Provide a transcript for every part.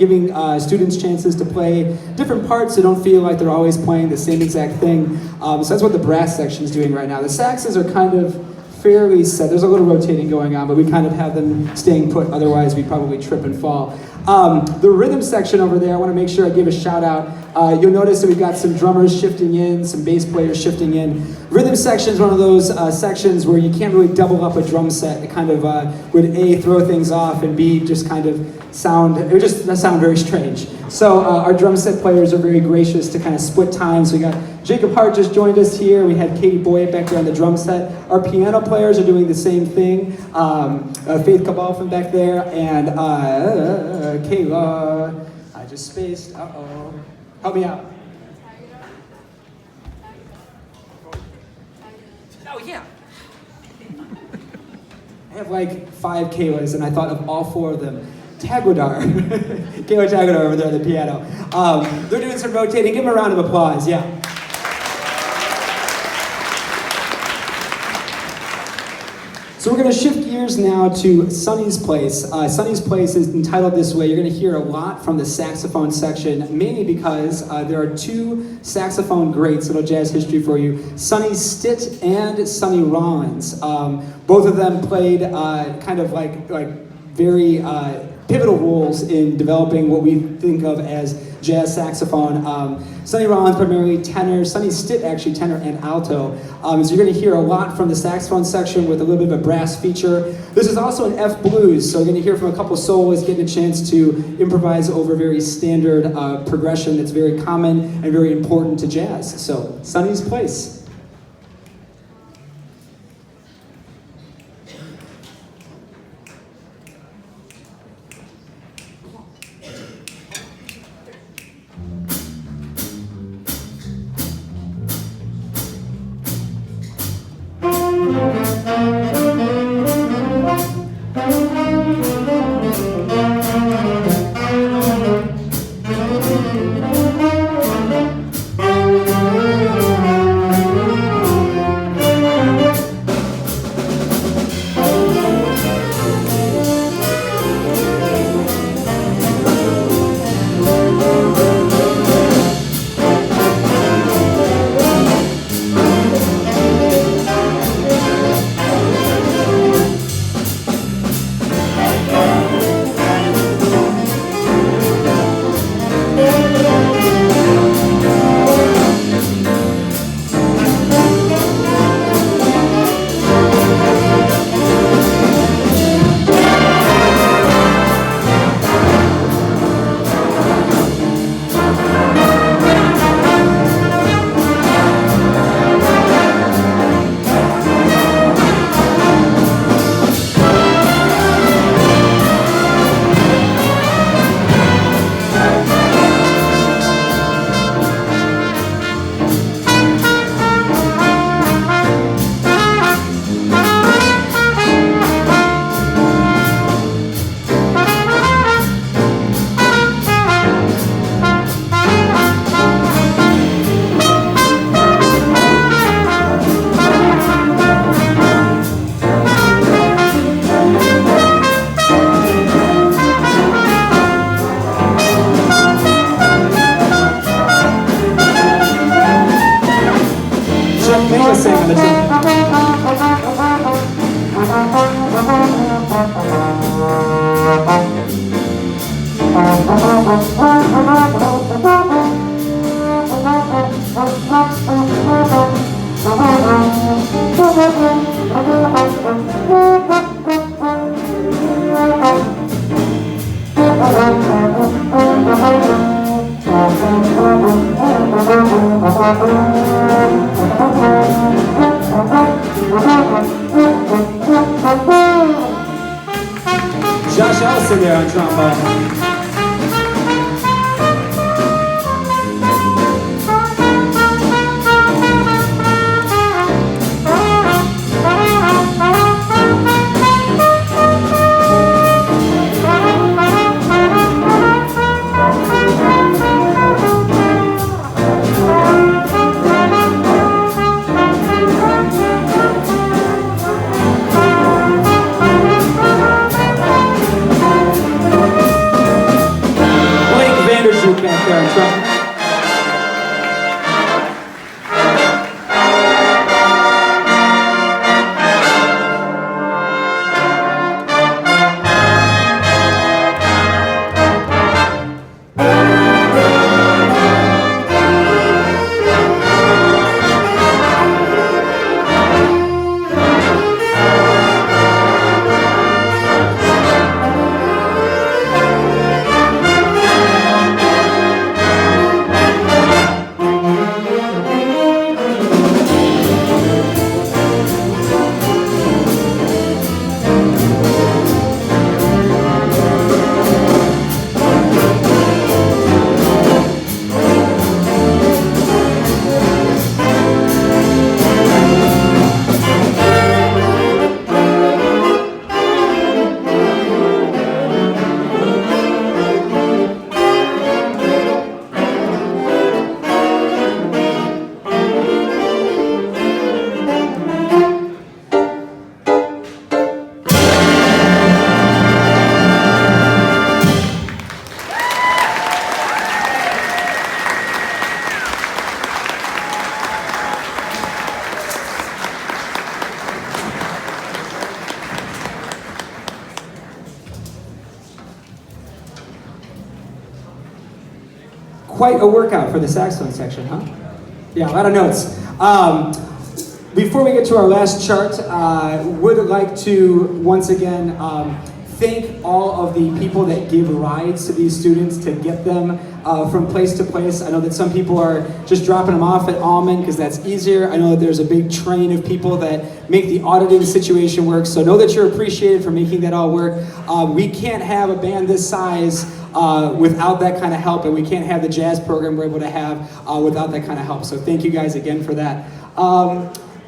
giving students chances to play different parts so don't feel like they're always playing the same exact thing. So that's what the brass section is doing right now. The saxes are kind of fairly set. There's a little rotating going on, but we kind of have them staying put, otherwise we'd probably trip and fall. The rhythm section over there, I want to make sure I give a shout out. You'll notice that we've got some drummers shifting in, some bass players shifting in. Rhythm section is one of those sections where you can't really double up a drum set. It kind of would A, throw things off, and B, just kind of it would just sound very strange. So our drum set players are very gracious to kind of split time. So we got Jacob Hart just joined us here. We had Katie Boyd back there on the drum set. Our piano players are doing the same thing. Faith Cabalfin back there, and Kayla. I just spaced. Uh-oh. Help me out. Oh, yeah. I have like 5 Kaylas, and I thought of all 4 of them. Tagodar. Kayla Tagodar over there on the piano. They're doing some rotating. Give them a round of applause. Yeah. So we're going to shift gears now to Sonny's Place. Sonny's Place is entitled this way. You're going to hear a lot from the saxophone section, mainly because there are 2 saxophone greats, little jazz history for you, Sonny Stitt and Sonny Rollins. Both of them played kind of like very pivotal roles in developing what we think of as jazz saxophone. Sonny Rollins primarily tenor, Sonny Stitt actually tenor and alto. So you're going to hear a lot from the saxophone section with a little bit of a brass feature. This is also an F blues, so you're going to hear from a couple soloists getting a chance to improvise over very standard progression that's very common and very important to jazz. So Sonny's Place. Josh Ellison there on trombone. Quite a workout for the saxophone section, huh? Yeah, a lot of notes. Before we get to our last chart, would like to once again thank all of the people that give rides to these students to get them from place to place. I know that some people are just dropping them off at Almond because that's easier. I know that there's a big train of people that make the auditing situation work, so know that you're appreciated for making that all work. We can't have a band this size without that kind of help, and we can't have the jazz program we're able to have without that kind of help. So thank you guys again for that.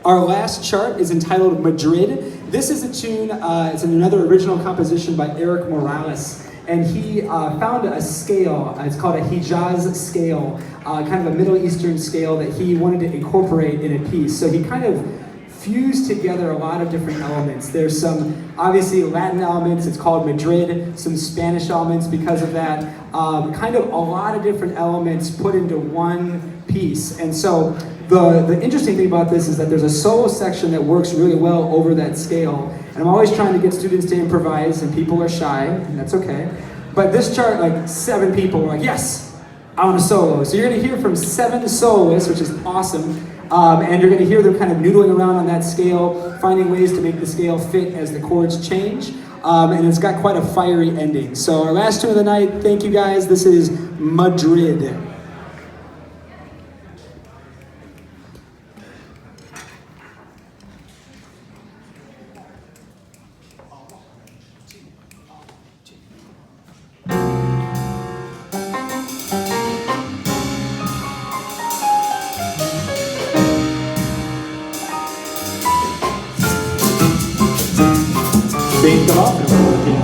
Our last chart is entitled Madrid. This is a tune, it's another original composition by Eric Morales, and he found a scale, it's called a Hijaz scale, kind of a Middle Eastern scale that he wanted to incorporate in a piece. So he kind of fused together a lot of different elements. There's some obviously Latin elements, it's called Madrid, some Spanish elements because of that, kind of a lot of different elements put into one piece. And so the interesting thing about this is that there's a solo section that works really well over that scale. And I'm always trying to get students to improvise, and people are shy, and that's okay. But this chart, like 7 people were like, yes, I want a solo. So you're gonna hear from 7 soloists, which is awesome. And you're gonna hear them kind of noodling around on that scale, finding ways to make the scale fit as the chords change. And it's got quite a fiery ending. So our last tune of the night, thank you guys. This is Madrid. Bass come off and we're working.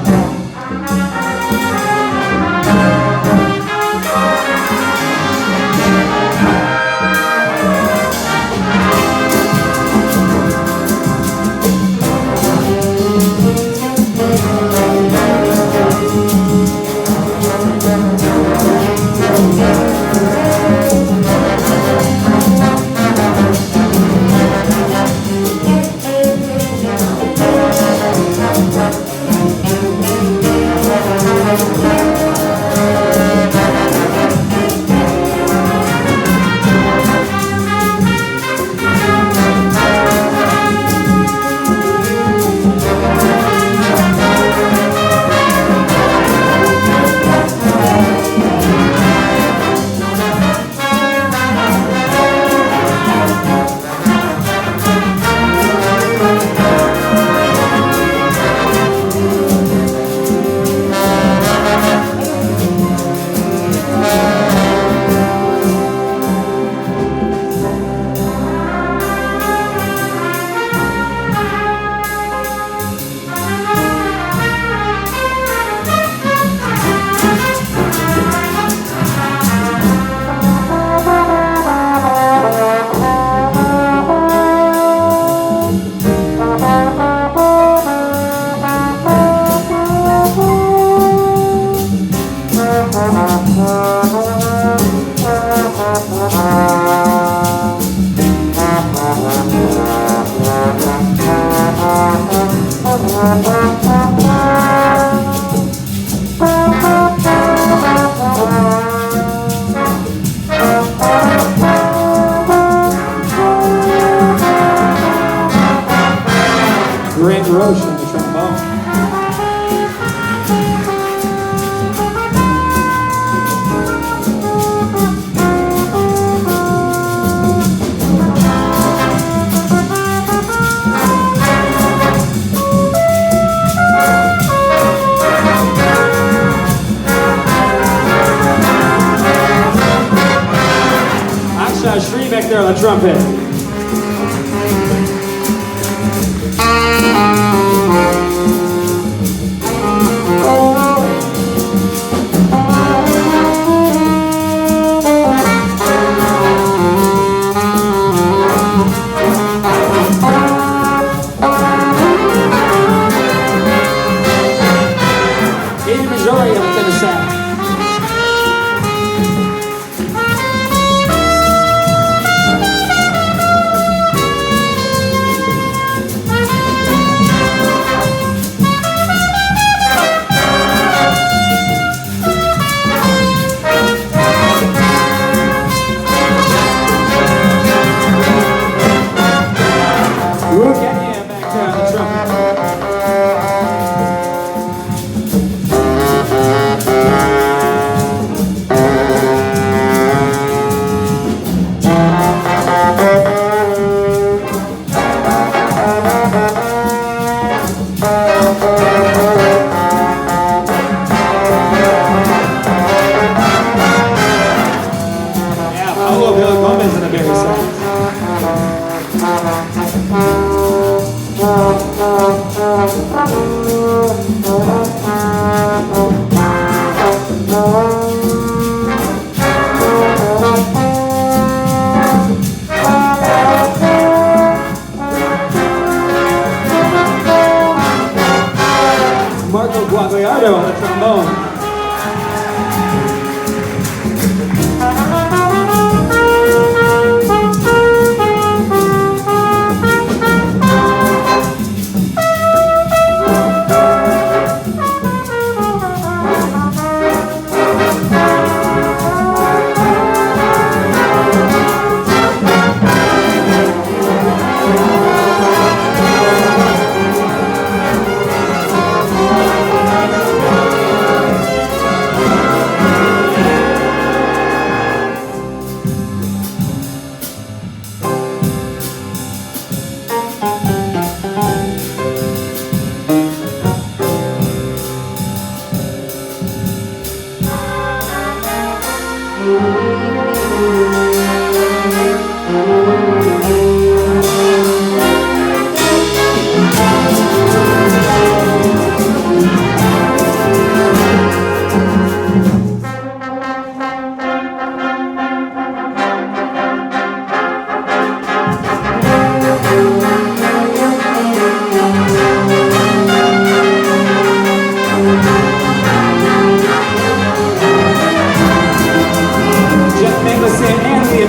Grant Roche on the trombone. Akshay Shri back there on the trumpet. Marco Guagliardo on the trombone.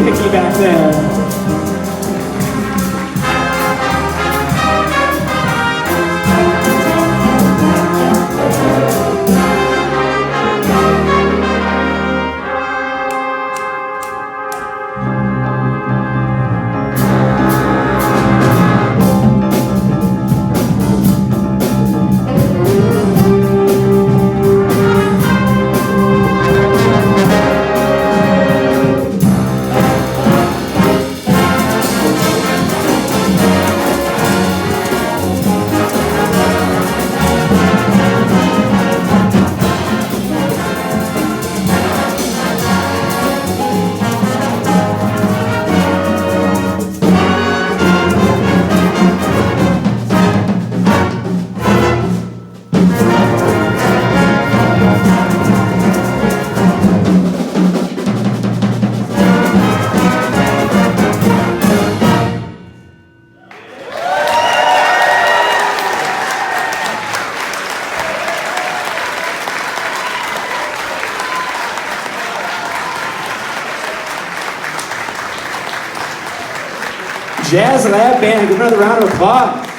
Picky back there. Jazz Lab Band, give another round of applause.